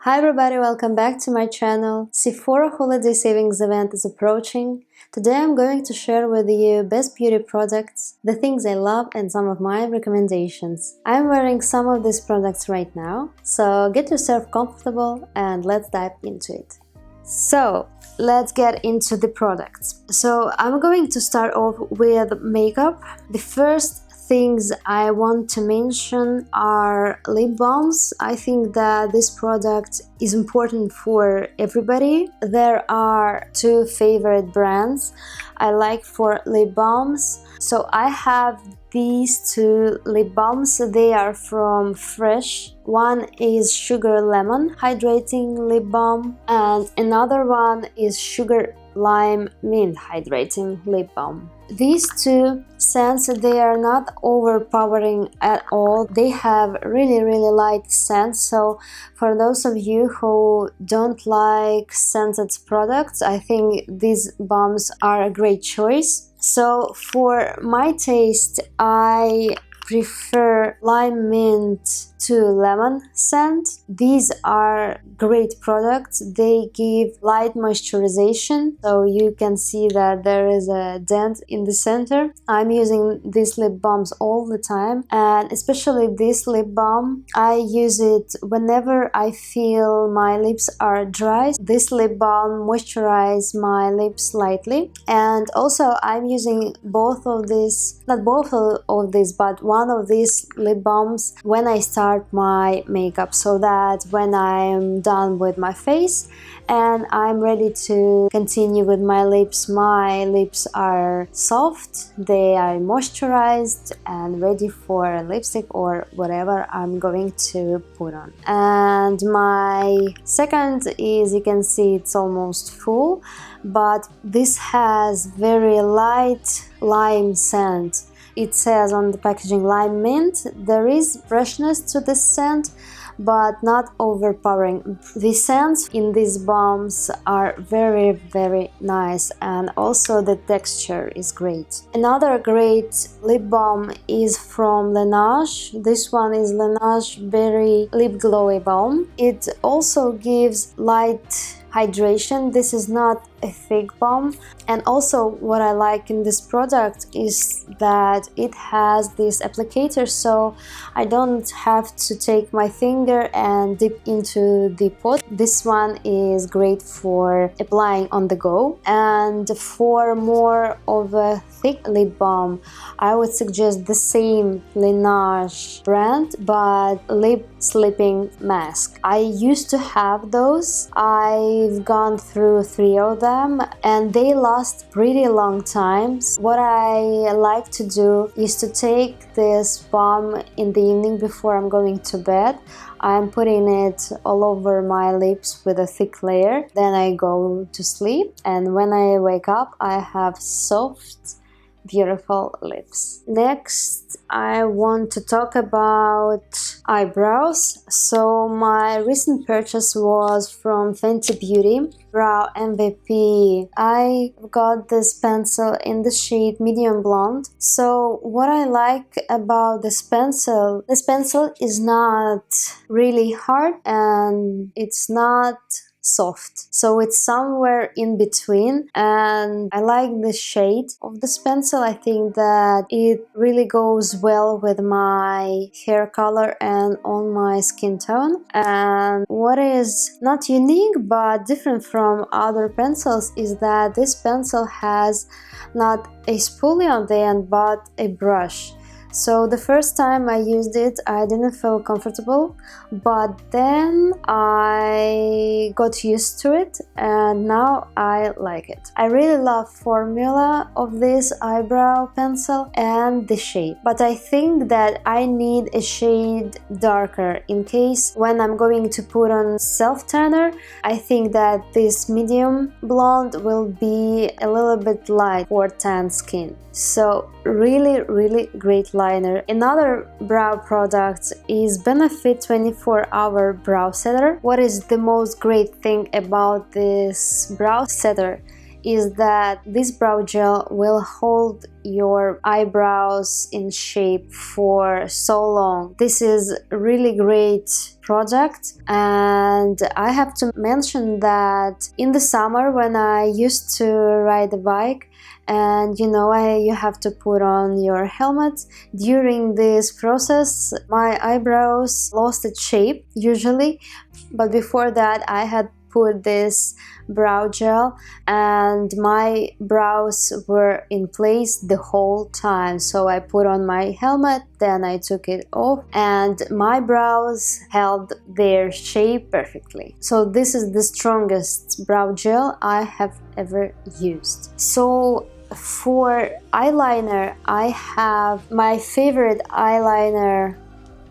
Hi everybody, welcome back to my channel. Sephora Holiday Savings event is approaching. Today I'm going to share with you best beauty products, the things I love and some of my recommendations. I'm wearing some of these products right now, so get yourself comfortable and let's dive into it. So let's get into the products. So I'm going to start off with makeup. The first things I want to mention are lip balms. I think that this product is important for everybody. There are two favorite brands I like for lip balms. So I have these two lip balms. They are from Fresh. One is Sugar Lemon Hydrating Lip Balm and another one is Sugar Lime Mint Hydrating Lip Balm. These two scents, they are not overpowering at all. They have really light scents, so for those of you who don't like scented products, I think these balms are a great choice. So for my taste, I prefer lime mint to lemon scent. These are great products. They give light moisturization, so you can see that there is a dent in the center. I'm using these lip balms all the time, and especially this lip balm, I use it whenever I feel my lips are dry. This lip balm moisturizes my lips lightly, and also I'm using both of these, not both of these, but one of these lip balms when I start my makeup, so that when I'm done with my face and I'm ready to continue with my lips are soft, they are moisturized and ready for lipstick or whatever I'm going to put on. And my second is, you can see it's almost full, but this has very light lime scent. It says on the packaging lime mint. There is freshness to this scent, but not overpowering. The scents in these balms are very nice, and also the texture is great. Another great lip balm is from Lanage. This one is Laneige Berry Lip Glowy Balm. It also gives light hydration. This is not a thick balm, and also what I like in this product is that it has this applicator, so I don't have to take my finger and dip into the pot. This one is great for applying on the go. And for more of a thick lip balm, I would suggest the same Laneige brand, but lip sleeping mask. I used to have those. I've gone through 3 of them and they last pretty long times. What I like to do is to take this balm in the evening before I'm going to bed. I'm putting it all over my lips with a thick layer. Then I go to sleep, and when I wake up, I have soft, beautiful lips. Next, I want to talk about eyebrows. So my recent purchase was from Fenty Beauty Brow MVP. I got this pencil in the shade medium blonde. So what I like about this pencil is not really hard and it's not soft, so it's somewhere in between, and I like the shade of this pencil. I think that it really goes well with my hair color and on my skin tone. And what is not unique but different from other pencils is that this pencil has not a spoolie on the end but a brush. So the first time I used it, I didn't feel comfortable, but then I got used to it and now I like it. I really love formula of this eyebrow pencil and the shade, but I think that I need a shade darker in case when I'm going to put on self-tanner. I think that this medium blonde will be a little bit light for tan skin. So really great liner. Another brow product is Benefit 24-Hour Brow Setter. What is the most great thing about this brow setter is that this brow gel will hold your eyebrows in shape for so long. This is a really great product, and I have to mention that in the summer when I used to ride a bike, and you have to put on your helmet. During this process my eyebrows lost its shape usually, but before that I had put this brow gel and my brows were in place the whole time. So I put on my helmet, then I took it off, and my brows held their shape perfectly. So this is the strongest brow gel I have ever used. So for eyeliner, I have my favorite eyeliner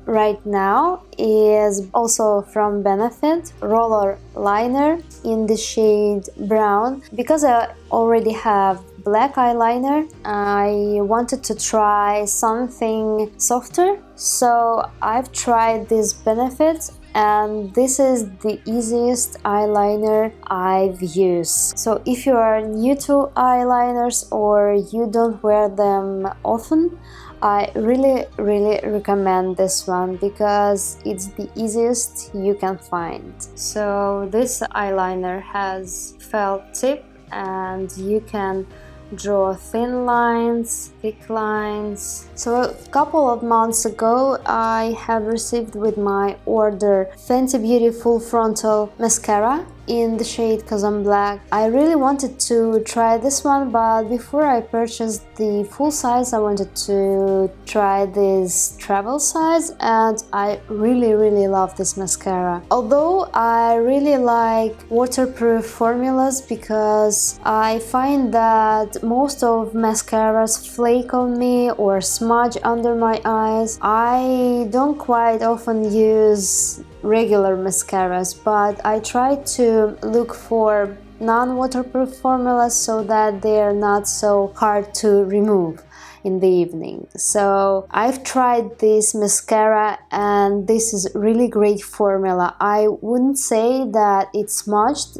right now is also from Benefit, roller liner in the shade brown. Because I already have black eyeliner, I wanted to try something softer, so I've tried this Benefit, and this is the easiest eyeliner I've used. So if you are new to eyeliners or you don't wear them often, I really recommend this one because it's the easiest you can find. So this eyeliner has felt tip and you can draw thin lines, thick lines. So a couple of months ago I have received with my order Fenty Beautiful Frontal Mascara in the shade Cauze Black. I really wanted to try this one, but before I purchased the full size I wanted to try this travel size, and I really love this mascara. Although I really like waterproof formulas because I find that most of mascaras flake on me or smudge under my eyes. I don't quite often use regular mascaras, but I try to look for non-waterproof formulas so that they are not so hard to remove in the evening. So I've tried this mascara and this is really great formula. I wouldn't say that it smudged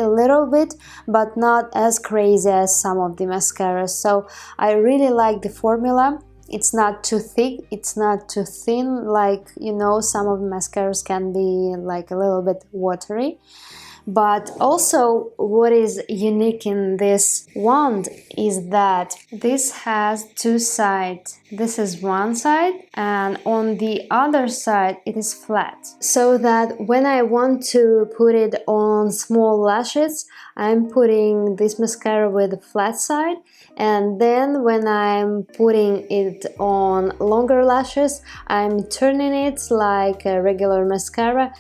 a little bit, but not as crazy as some of the mascaras. So I really like the formula. It's not too thick, it's not too thin, like some of the mascaras can be like a little bit watery. But also what is unique in this wand is that this has two sides. This is one side and on the other side it is flat. So that when I want to put it on small lashes, I'm putting this mascara with the flat side, and then when I'm putting it on longer lashes, I'm turning it like a regular mascara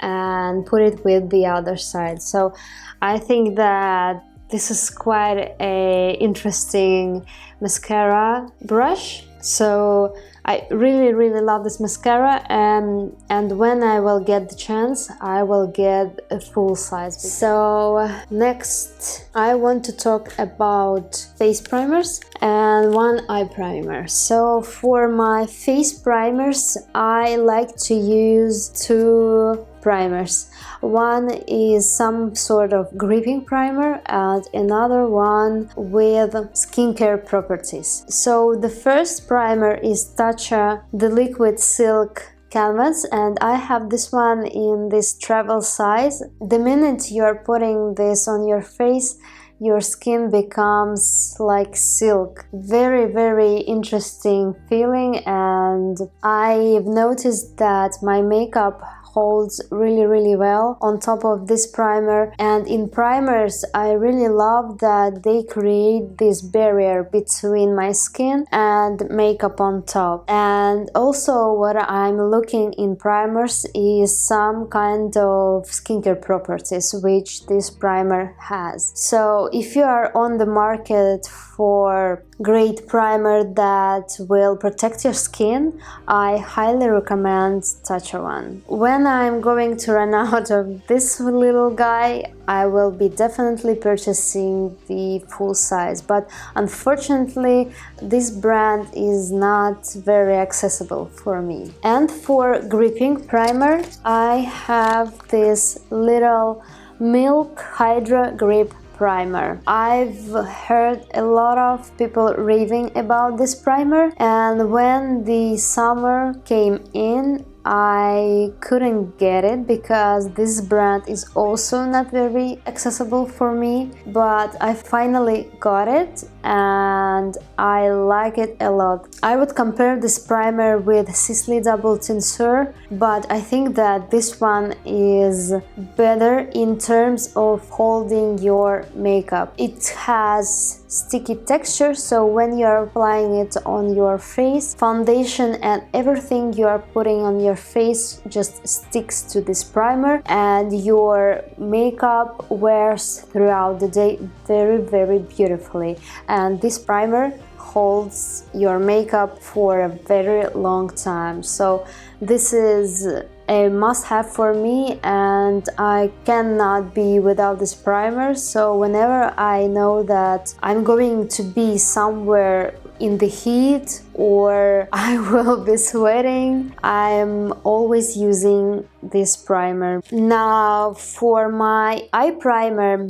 and put it with the other side. So I think that this is quite a interesting mascara brush. So I really love this mascara, and when I will get the chance I will get a full size. So next I want to talk about face primers and one eye primer. So for my face primers I like to use two primers. One is some sort of gripping primer and another one with skincare properties. So the first primer is Tatcha, the liquid silk canvas, and I have this one in this travel size. The minute you are putting this on your face, your skin becomes like silk. Very interesting feeling, and I've noticed that my makeup holds really well on top of this primer. And in primers I really love that they create this barrier between my skin and makeup on top. And also what I'm looking in primers is some kind of skincare properties which this primer has. So if you are on the market for great primer that will protect your skin, I highly recommend Tatcha one. When I'm going to run out of this little guy, I will be definitely purchasing the full size, but unfortunately this brand is not very accessible for me. And for gripping primer I have this little Milk Hydra grip primer. I've heard a lot of people raving about this primer, and when the summer came in, I couldn't get it because this brand is also not very accessible for me, but I finally got it and I like it a lot. I would compare this primer with Sisley Double Tenseur, but I think that this one is better in terms of holding your makeup. It has sticky texture, so when you are applying it on your face, foundation and everything you are putting on your face just sticks to this primer, and your makeup wears throughout the day very beautifully. And this primer holds your makeup for a very long time, so this is a must-have for me, and I cannot be without this primer. So whenever I know that I'm going to be somewhere in the heat or I will be sweating, I'm always using this primer. Now for my eye primer,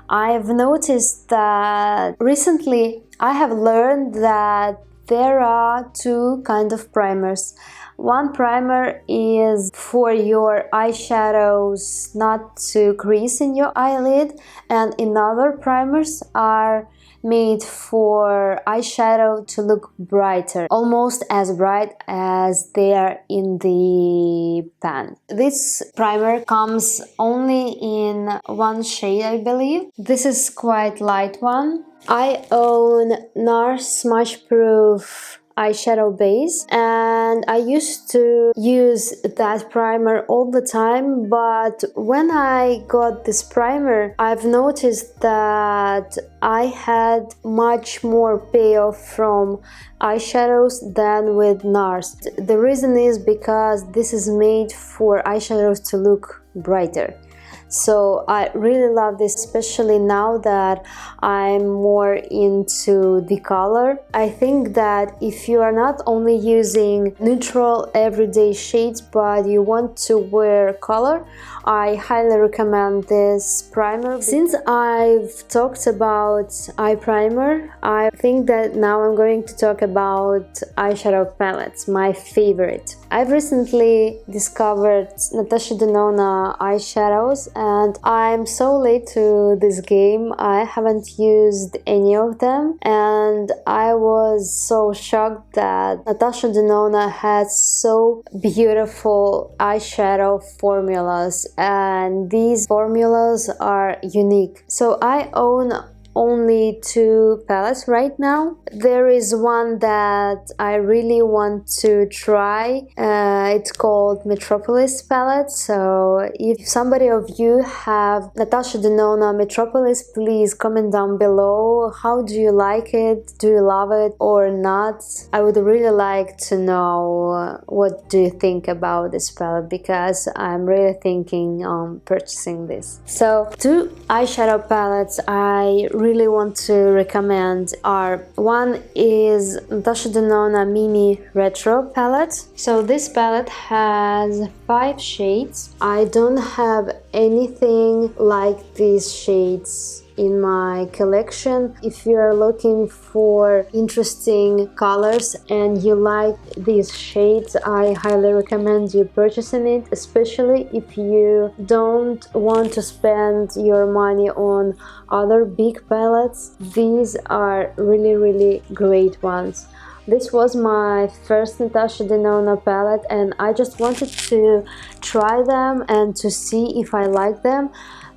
I've noticed that recently I have learned that there are two kinds of primers. One primer is for your eyeshadows not to crease in your eyelid, and another primers are made for eyeshadow to look brighter, almost as bright as they are in the pan. This primer comes only in one shade, I believe. This is quite light one. I own NARS Smudge Proof eyeshadow base, and I used to use that primer all the time, but when I got this primer, I've noticed that I had much more payoff from eyeshadows than with NARS. The reason is because this is made for eyeshadows to look brighter. So I really love this, especially now that I'm more into the color. I think that if you are not only using neutral everyday shades but you want to wear color, I highly recommend this primer. Since I've talked about eye primer, I think that now I'm going to talk about eyeshadow palettes, my favorite. I've recently discovered Natasha Denona eyeshadows, and I'm so late to this game. I haven't used any of them, and I was so shocked that Natasha Denona has so beautiful eyeshadow formulas, and these formulas are unique. So I own only two palettes right now. There is one that I really want to try. It's called Metropolis palette. So if somebody of you have Natasha Denona Metropolis, please comment down below. How do you like it? Do you love it or not? I would really like to know what do you think about this palette, because I'm really thinking on purchasing this. So two eyeshadow palettes I really want to recommend are, one is Natasha Denona Mini Retro palette. So this palette has 5 shades. I don't have anything like these shades in my collection. If you are looking for interesting colors and you like these shades, I highly recommend you purchasing it, especially if you don't want to spend your money on other big palettes. These are really great ones. This was my first Natasha Denona palette, and I just wanted to try them and to see if I like them.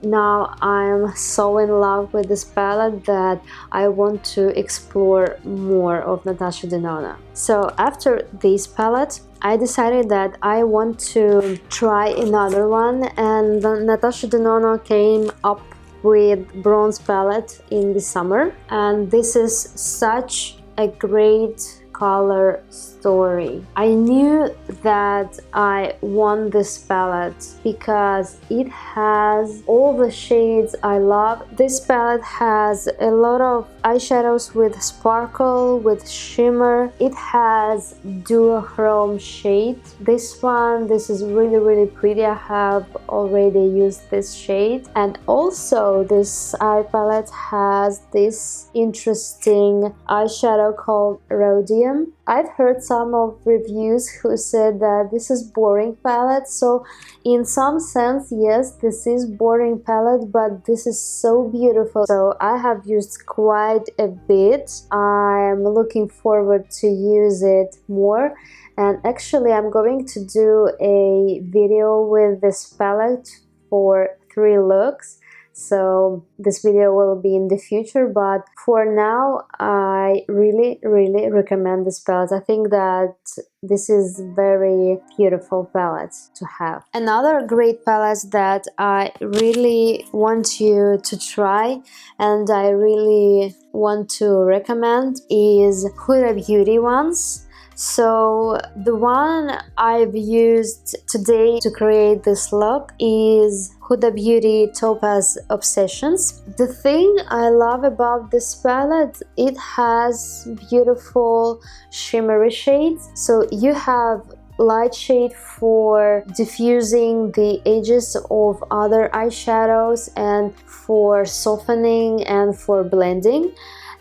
Now I'm so in love with this palette that I want to explore more of Natasha Denona. So after this palette, I decided that I want to try another one, and Natasha Denona came up with bronze palette in the summer, and this is such a great color story. I knew that I want this palette because it has all the shades I love. This palette has a lot of eyeshadows with sparkle, with shimmer. It has duochrome shades. This is really pretty. I have already used this shade. And also this eye palette has this interesting eyeshadow called Rhodium. I've heard some of reviews who said that this is boring palette, so in some sense yes, this is boring palette, but this is so beautiful. So I have used quite a bit. I'm looking forward to use it more, and actually I'm going to do a video with this palette for 3 looks. So this video will be in the future, but for now I really recommend this palette. I think that this is very beautiful palette to have. Another great palette that I really want you to try and I really want to recommend is Huda Beauty ones. So the one I've used today to create this look is Huda Beauty Topaz Obsessions. The thing I love about this palette, it has beautiful shimmery shades. So you have light shade for diffusing the edges of other eyeshadows and for softening and for blending.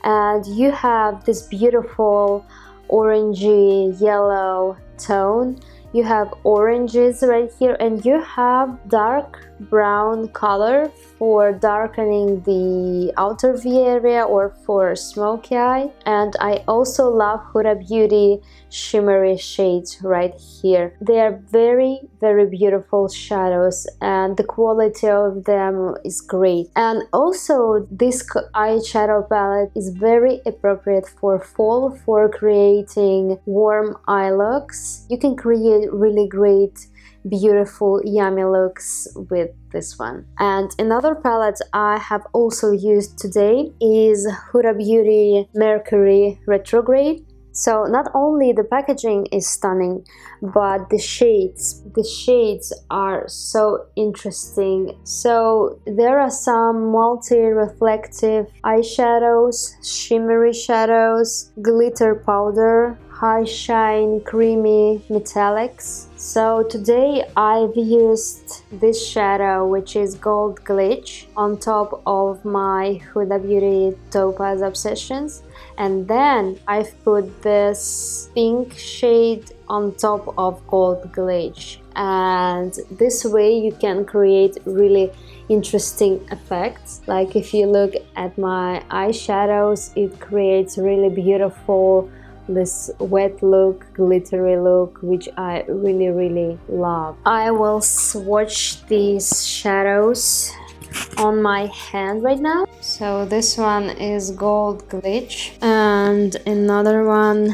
And you have this beautiful orangey yellow tone. You have oranges right here, and you have dark brown color for darkening the outer V area or for smoky eye. And I also love Huda Beauty shimmery shades right here. They are very beautiful shadows and the quality of them is great. And also this eyeshadow palette is very appropriate for fall, for creating warm eye looks. You can create really great beautiful yummy looks with this one. And another palette I have also used today is Huda Beauty Mercury Retrograde. So not only the packaging is stunning, but the shades are so interesting. So there are some multi-reflective eyeshadows, shimmery shadows, glitter powder, high shine creamy metallics. So today I've used this shadow, which is Gold Glitch, on top of my Huda Beauty Topaz Obsessions, and then I've put this pink shade on top of Gold Glitch, and this way you can create really interesting effects. Like if you look at my eyeshadows, it creates really beautiful this wet look, glittery look, which I really love. I will swatch these shadows on my hand right now. So this one is Gold Glitch and another one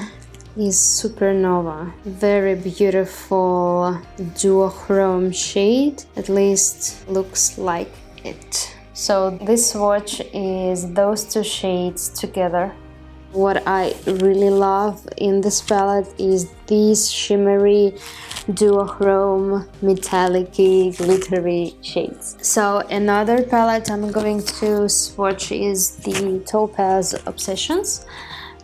is Supernova. Very beautiful duochrome shade, at least looks like it. So this swatch is those two shades together. What I really love in this palette is these shimmery duochrome metallic-y glittery shades. So another palette I'm going to swatch is the Topaz Obsessions,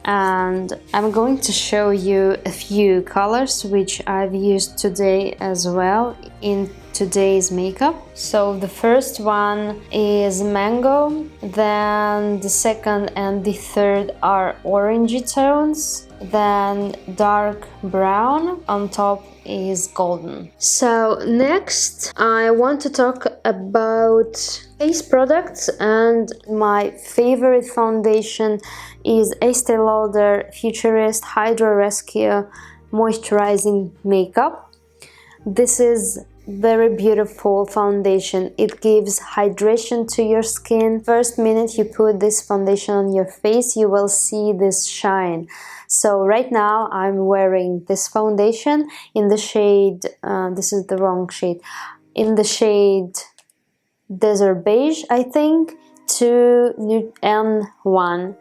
and I'm going to show you a few colors which I've used today as well in today's makeup. So the first one is Mango, then the second and the third are orangey tones, then dark brown, on top is golden. So next I want to talk about face products, and my favorite foundation is Estee Lauder Futurist Hydra Rescue Moisturizing Makeup. This is very beautiful foundation. It gives hydration to your skin. First minute you put this foundation on your face, you will see this shine. So right now I'm wearing this foundation in the shade, this is the wrong shade, in the shade Desert Beige, I think, 2N1.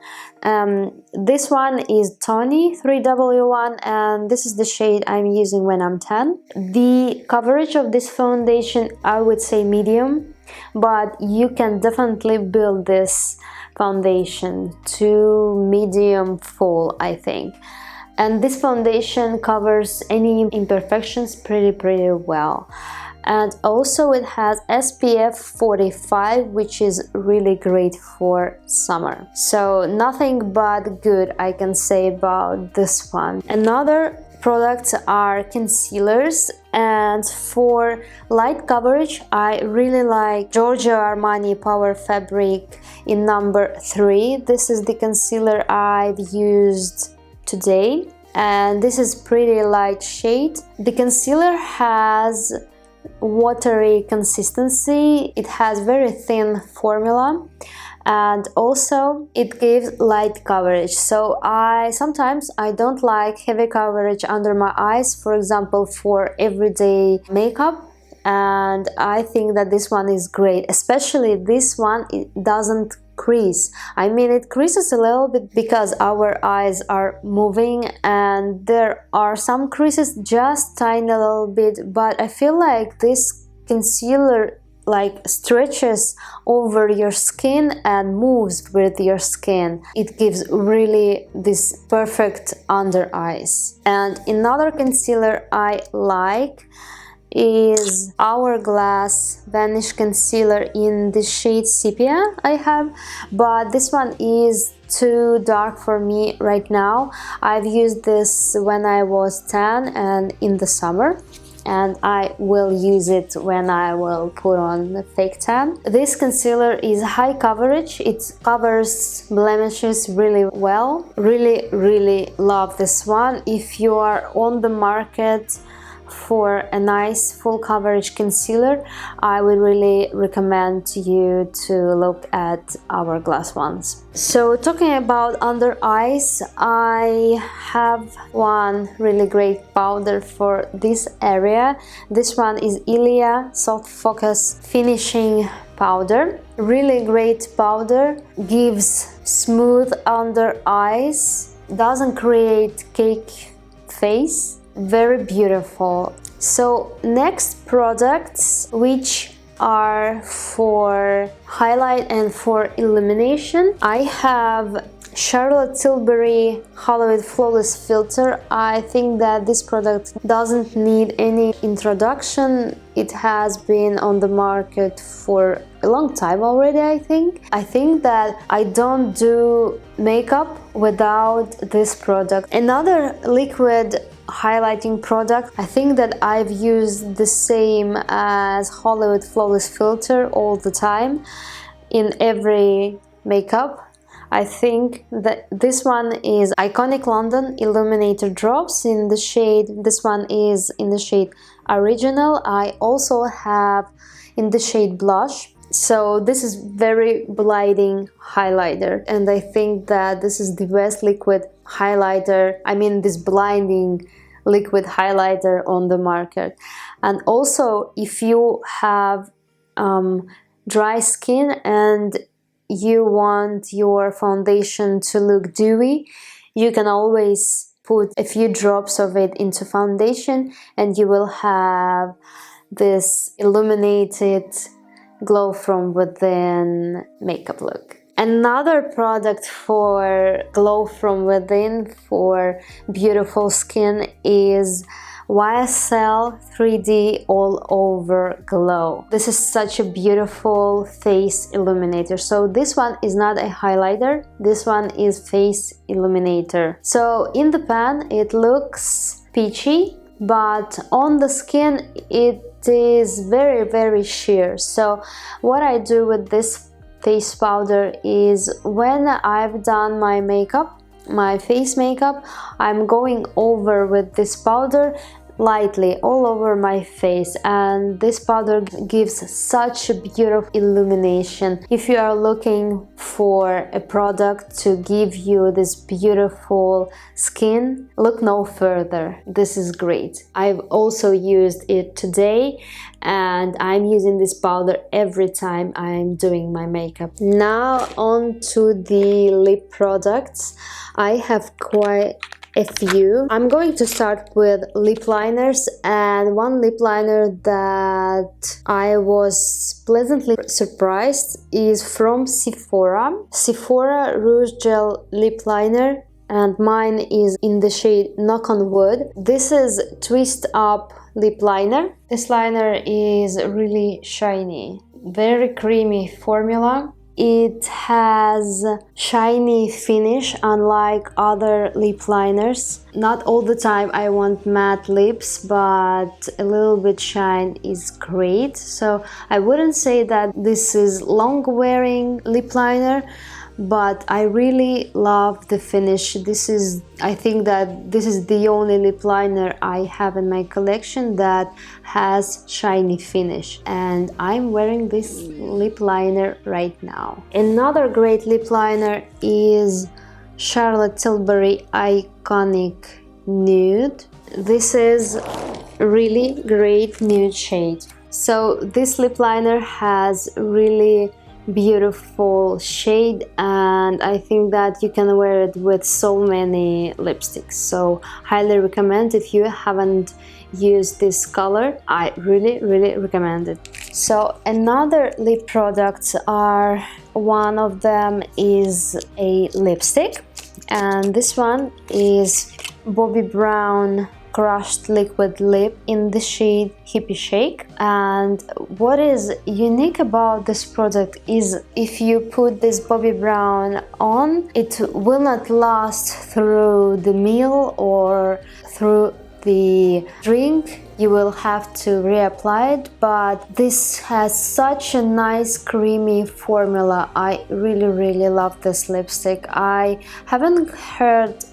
This one is Tony 3W1, and this is the shade I'm using when I'm tan. The coverage of this foundation, I would say medium, but you can definitely build this foundation to medium full, I think. And this foundation covers any imperfections pretty well. And also it has SPF 45, which is really great for summer. So nothing but good I can say about this one. Another products are concealers, and for light coverage I really like Giorgio Armani Power Fabric in number 3. This is the concealer I've used today, and this is pretty light shade. The concealer has watery consistency, it has very thin formula, and also it gives light coverage. So sometimes I don't like heavy coverage under my eyes, for example for everyday makeup, and I think that this one is great. Especially this one, it doesn't crease. I mean, it creases a little bit because our eyes are moving and there are some creases, just tiny little bit, but I feel like this concealer like stretches over your skin and moves with your skin. It gives really this perfect under eyes. And another concealer I like is Hourglass Vanish Concealer in the shade Sepia I have, but this one is too dark for me right now. I've used this when I was tan and in the summer, and I will use it when I will put on the fake tan. This concealer is high coverage, it covers blemishes really well. Really love this one. If you are on the market for a nice full coverage concealer, I would really recommend to you to look at Hourglass ones. So talking about under eyes, I have one really great powder for this area. This one is Ilia Soft Focus Finishing Powder. Really great powder, gives smooth under eyes, doesn't create cake face. Very beautiful. So next products, which are for highlight and for illumination, I have Charlotte Tilbury Halo Flawless Filter. I think that this product doesn't need any introduction. It has been on the market for a long time already, I think. I think that I don't do makeup without this product. Another liquid highlighting product, I think that I've used the same as Hollywood Flawless Filter all the time in every makeup. I think that this one is Iconic London Illuminator Drops in the shade, this one is in the shade Original. I also have in the shade Blush. So this is very blinding highlighter, and I think that this is the best liquid highlighter, I mean this blinding liquid highlighter on the market. And also if you have dry skin and you want your foundation to look dewy, you can always put a few drops of it into foundation and you will have this illuminated glow from within makeup look. Another product for glow from within for beautiful skin is YSL 3D All Over Glow. This is such a beautiful face illuminator. So this one is not a highlighter, this one is face illuminator. So in the pan it looks peachy, but on the skin it is very sheer. So what I do with this face powder is when I've done my makeup, my face makeup, I'm going over with this powder lightly all over my face, and this powder gives such a beautiful illumination. If you are looking for a product to give you this beautiful skin, look no further. This is great. I've also used it today, and I'm using this powder every time I'm doing my makeup. Now on to the lip products. I have quite a few. I'm going to start with lip liners, and one lip liner that I was pleasantly surprised is from Sephora. Sephora Rouge Gel Lip Liner, and mine is in the shade Knock on Wood. This is Twist Up Lip Liner. This liner is really shiny, very creamy formula. It has shiny finish unlike other lip liners. Not all the time I want matte lips, but a little bit shine is great. So I wouldn't say that this is long wearing lip liner, but I really love the finish. I think that this is the only lip liner I have in my collection that has shiny finish, and I'm wearing this lip liner right now. Another great lip liner is Charlotte Tilbury Iconic Nude. This is really great nude shade. So this lip liner has really beautiful shade, and I think that you can wear it with so many lipsticks, so highly recommend. If you haven't used this color, I really recommend it. So another lip products are, one of them is a lipstick, and this one is Bobbi Brown Crushed Liquid Lip in the shade Hippie Shake. And what is unique about this product is if you put this Bobbi Brown on, it will not last through the meal or through the drink. You will have to reapply it, but this has such a nice creamy formula. I really love this lipstick. I haven't heard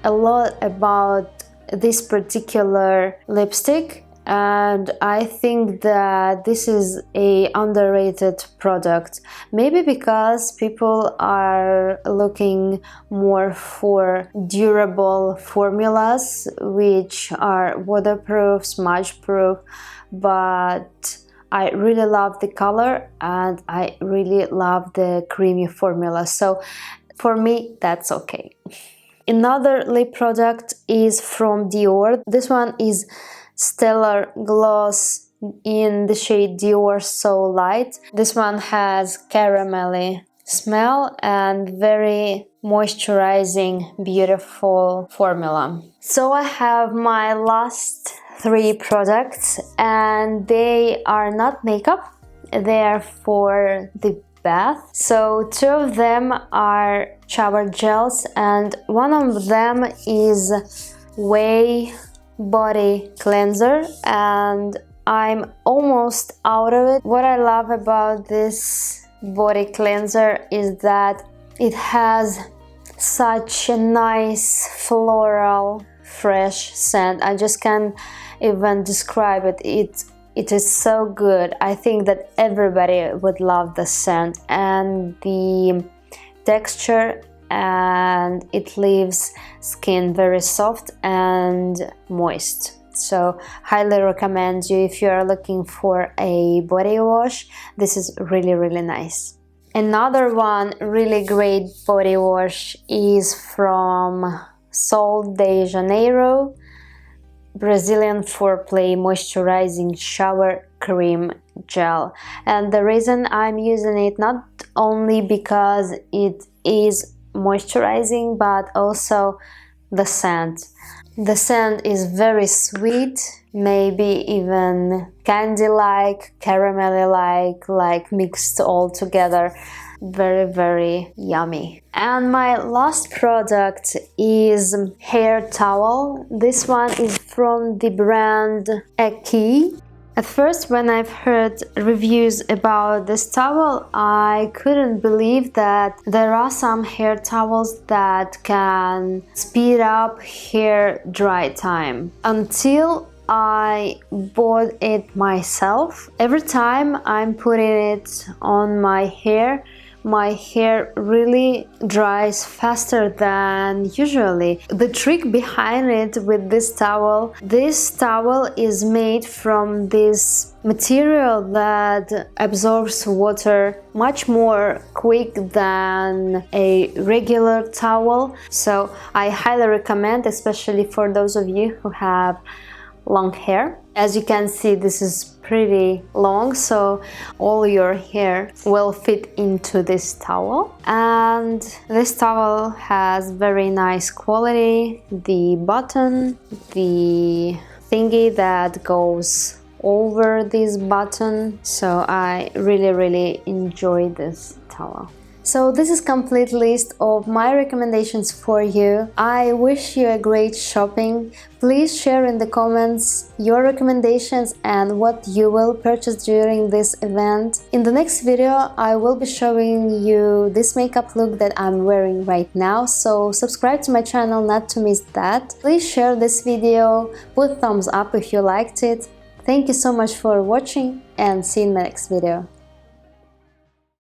a lot about this particular lipstick, and I think that this is a underrated product, maybe because people are looking more for durable formulas which are waterproof, smudge proof, but I really love the color and I really love the creamy formula, so for me that's okay. Another lip product is from Dior. This one is Stellar Gloss in the shade Dior So Light. This one has caramelly smell and very moisturizing, beautiful formula. So I have my last three products, and they are not makeup, they are for the bath. So two of them are shower gels, and one of them is Way Body Cleanser, and I'm almost out of it. What I love about this body cleanser is that it has such a nice floral fresh scent. I just can't even describe it. It is so good. I think that everybody would love the scent and the texture, and it leaves skin very soft and moist. So highly recommend you if you are looking for a body wash. This is really nice. Another one really great body wash is from Sol de Janeiro Brazilian Foreplay Moisturizing Shower Cream Gel, and the reason I'm using it not only because it is moisturizing but also the scent. The scent is very sweet, maybe even candy-like, caramelly-like mixed all together. Very yummy. And my last product is hair towel. This one is from the brand Estee. At first, when I've heard reviews about this towel, I couldn't believe that there are some hair towels that can speed up hair dry time. Until I bought it myself. Every time I'm putting it on my hair really dries faster than usually. The trick behind it with this towel is made from this material that absorbs water much more quick than a regular towel. So I highly recommend, especially for those of you who have long hair. As you can see, this is pretty long, so all your hair will fit into this towel. And this towel has very nice quality. The button, the thingy that goes over this button, so I really enjoy this towel. So this is complete list of my recommendations for you. I wish you a great shopping. Please share in the comments your recommendations and what you will purchase during this event. In the next video, I will be showing you this makeup look that I'm wearing right now, so subscribe to my channel not to miss that. Please share this video, put thumbs up if you liked it. Thank you so much for watching and see you in the next video.